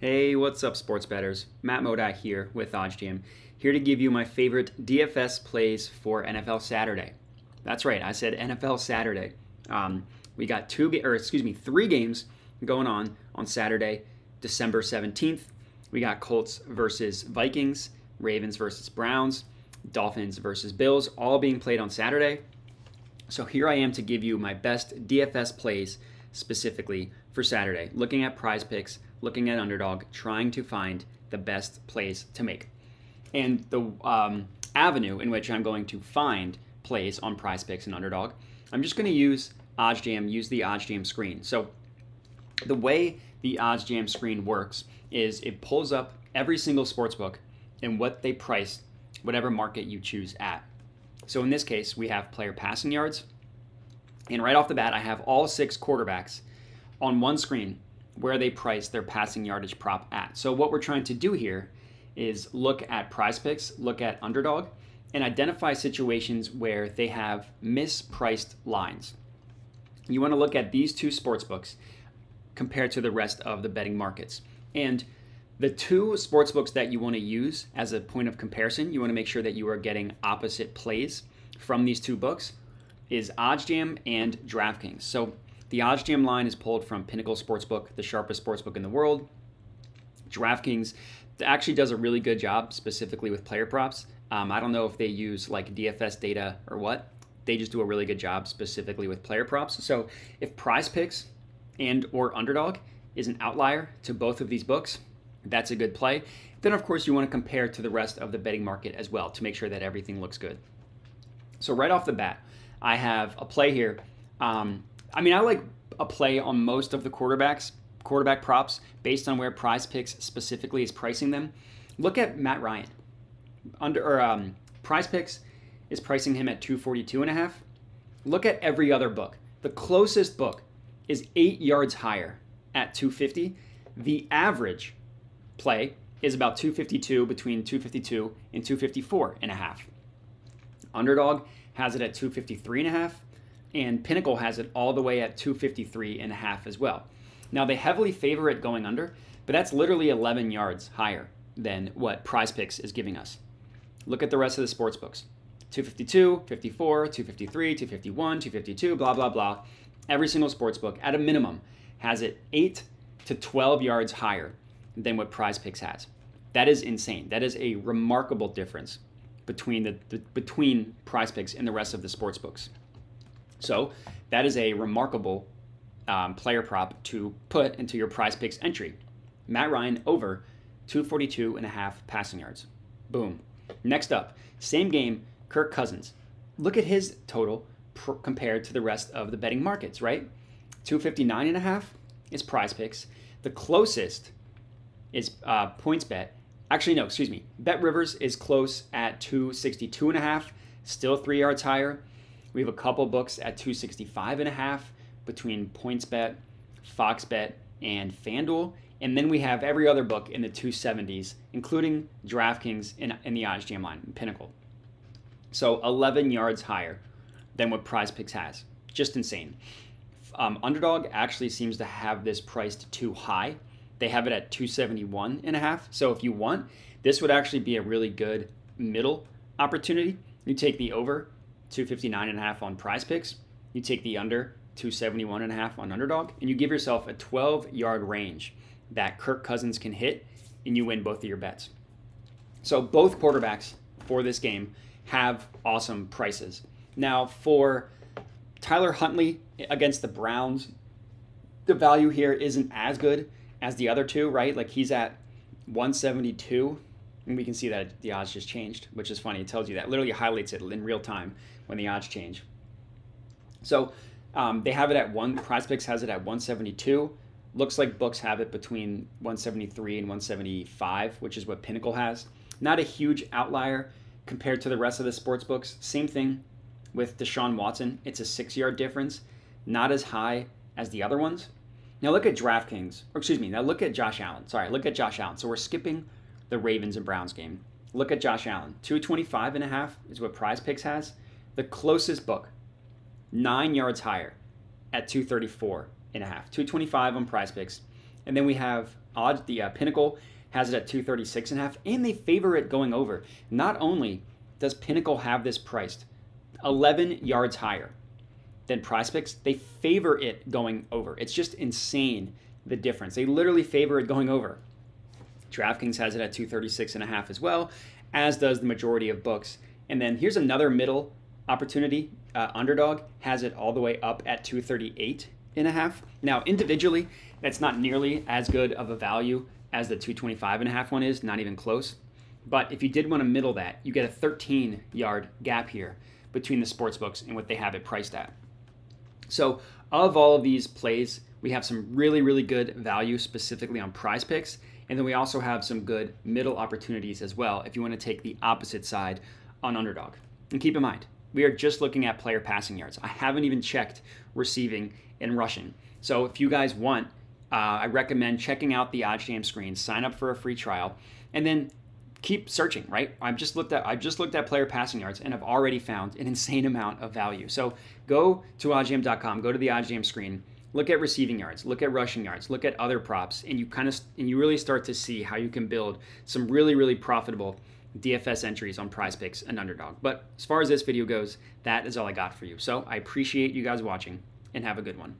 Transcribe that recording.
Hey, what's up, sports bettors? Matt Modak here with OddsJam, here to give you my favorite DFS plays for NFL Saturday. That's right, I said NFL Saturday. We got three games going on Saturday, December 17th. We got Colts versus Vikings, Ravens versus Browns, Dolphins versus Bills, all being played on Saturday. So here I am to give you my best DFS plays specifically for Saturday, looking at PrizePicks, looking at Underdog, trying to find the best plays to make. And the avenue in which I'm going to find plays on PrizePicks and Underdog, I'm just going to use OddsJam, use the OddsJam screen. So the way the OddsJam screen works is it pulls up every single sportsbook and what they price whatever market you choose at. So in this case, we have player passing yards. And right off the bat, I have all 6 quarterbacks on one screen where they price their passing yardage prop at. So what we're trying to do here is look at PrizePicks, look at Underdog, and identify situations where they have mispriced lines. You want to look at these two sportsbooks compared to the rest of the betting markets. And the two sportsbooks that you want to use as a point of comparison, you want to make sure that you are getting opposite plays from these two books, is OddsJam and DraftKings. So the OddsJam line is pulled from Pinnacle Sportsbook, the sharpest sportsbook in the world. DraftKings actually does a really good job specifically with player props. I don't know if they use like DFS data or what. They just do a really good job specifically with player props. So if PrizePicks and or Underdog is an outlier to both of these books, that's a good play. Then of course you want to compare to the rest of the betting market as well to make sure that everything looks good. So right off the bat, I have a play here. I like a play on most of the quarterback props based on where PrizePicks specifically is pricing them. Look at Matt Ryan. PrizePicks is pricing him at 242.5. Look at every other book. The closest book is 8 yards higher at 250. The average play is about 252, between 252 and 254.5. Underdog has it at 253.5, and Pinnacle has it all the way at 253.5 as well. Now they heavily favor it going under, but that's literally 11 yards higher than what PrizePicks is giving us. Look at the rest of the sports books. 252, 54, 253, 251, 252, blah, blah, blah. Every single sports book, at a minimum, has it 8 to 12 yards higher than what PrizePicks has. That is insane. That is a remarkable difference between between PrizePicks and the rest of the sports books. So that is a remarkable player prop to put into your PrizePicks entry. Matt Ryan over 242.5 passing yards. Boom. Next up, same game, Kirk Cousins. Look at his total compared to the rest of the betting markets, right? 259.5 is PrizePicks. The closest is PointsBet. Actually, no, excuse me. Bet Rivers is close at 262.5, still 3 yards higher. We have a couple books at 265.5 between PointsBet, FoxBet, and FanDuel. And then we have every other book in the 270s, including DraftKings in the OddsJam line, Pinnacle. So 11 yards higher than what PrizePicks has. Just insane. Underdog actually seems to have this priced too high. They have it at 271.5. So if you want, this would actually be a really good middle opportunity. You take the over 259.5 on PrizePicks. You take the under 271.5 on Underdog, and you give yourself a 12-yard range that Kirk Cousins can hit, and you win both of your bets. So both quarterbacks for this game have awesome prices. Now for Tyler Huntley against the Browns, the value here isn't as good as the other two, right? Like he's at 172, and we can see that the odds just changed, which is funny. It tells you that. It literally highlights it in real time when the odds change. So they have it at PrizePicks has it at 172. Looks like books have it between 173 and 175, which is what Pinnacle has. Not a huge outlier compared to the rest of the sports books. Same thing with Deshaun Watson. It's a 6-yard difference. Not as high as the other ones. Now look at DraftKings, now look at Josh Allen. Look at Josh Allen. So we're skipping the Ravens and Browns game. Look at Josh Allen. 225.5 is what PrizePicks has. The closest book, 9 yards higher at 234.5. 225 on PrizePicks. And then we have Pinnacle has it at 236.5, and they favor it going over. Not only does Pinnacle have this priced 11 yards higher than PrizePicks, they favor it going over. It's just insane, the difference. They literally favor it going over. DraftKings has it at 236.5 as well, as does the majority of books. And then here's another middle opportunity. Underdog has it all the way up at 238.5. Now, individually, that's not nearly as good of a value as the 225.5 one is, not even close. But if you did want to middle that, you get a 13-yard gap here between the sports books and what they have it priced at. So of all of these plays, we have some really, really good value specifically on PrizePicks. And then we also have some good middle opportunities as well if you want to take the opposite side on Underdog. And keep in mind, we are just looking at player passing yards. I haven't even checked receiving and rushing. So if you guys want, I recommend checking out the OddsJam screen, sign up for a free trial, and then keep searching, right? I've just looked at player passing yards and I've already found an insane amount of value. So go to oddsjam.com, go to the OddsJam screen, look at receiving yards, look at rushing yards, look at other props, and you really start to see how you can build some really, really profitable DFS entries on PrizePicks and Underdog. But as far as this video goes, that is all I got for you. So I appreciate you guys watching, and have a good one.